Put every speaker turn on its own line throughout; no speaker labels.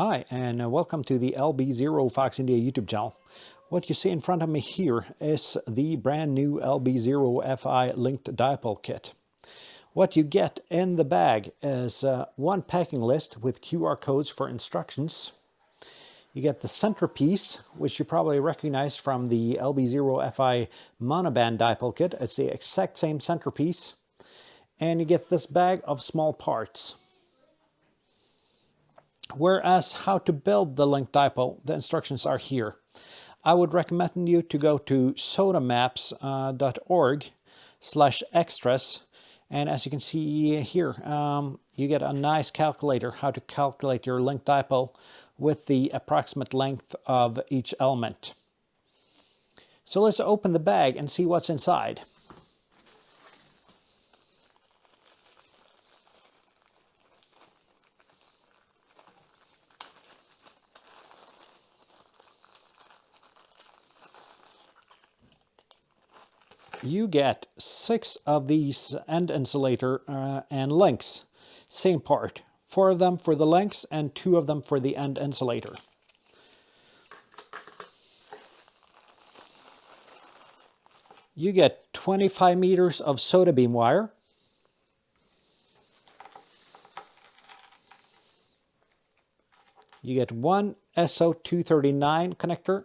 Hi, and welcome to the LB0FI India YouTube channel. What you see in front of me here is the brand new LB0FI linked dipole kit. What you get in the bag is one packing list with QR codes for instructions. You get the centerpiece, which you probably recognize from the LB0FI monoband dipole kit. It's the exact same centerpiece. And you get this bag of small parts. Whereas how to build the linked dipole, the instructions are here. I would recommend you to go to sodamaps.org/extras, and as you can see here, you get a nice calculator how to calculate your linked dipole with the approximate length of each element. So let's open the bag and see what's inside. You get 6 of these end insulator and links, same part. 4 of them for the links and 2 of them for the end insulator. You get 25 meters of soda beam wire. You get one SO239 connector.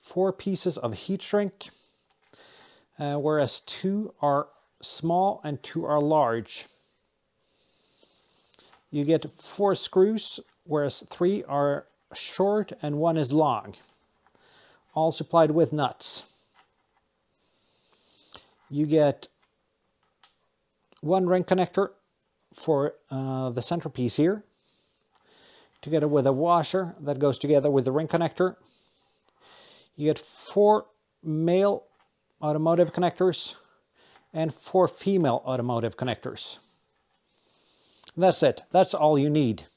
4 pieces of heat shrink, whereas 2 are small and 2 are large. You get 4 screws, whereas 3 are short and 1 is long, all supplied with nuts. You get 1 ring connector for the centerpiece here, together with a washer that goes together with the ring connector. You get 4 male automotive connectors and 4 female automotive connectors. That's it. That's all you need.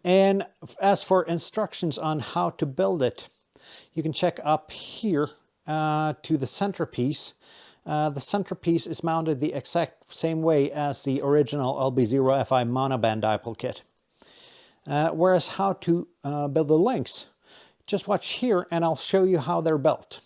And as for instructions on how to build it, you can check up here to the centerpiece. The centerpiece is mounted the exact same way as the original LB0FI monoband dipole kit. Whereas how to build the links, just watch here and I'll show you how they're built.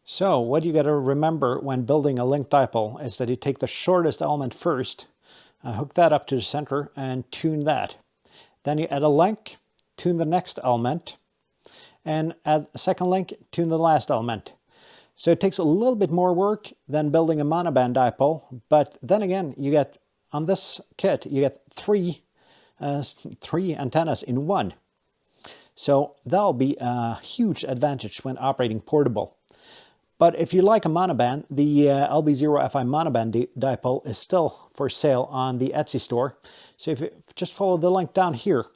So what you got to remember when building a linked dipole is that you take the shortest element first, hook that up to the center and tune that. Then you add a link, tune the next element, and add a second link, tune the last element. So it takes a little bit more work than building a monoband dipole, but then again, you get, on this kit, you get three antennas in one. So that'll be a huge advantage when operating portable. But if you like a monoband, the LB0FI monoband dipole is still for sale on the Etsy store. So if you just follow the link down here,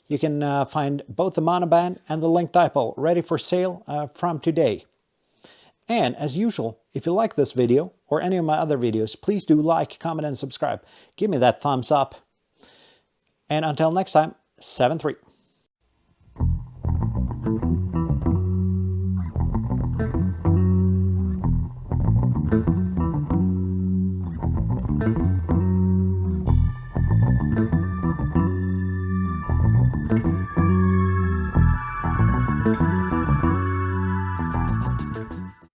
You can find both the monoband and the link dipole ready for sale from today. And as usual, if you like this video or any of my other videos, please do like, comment, and subscribe. Give me that thumbs up. And until next time, 7-3.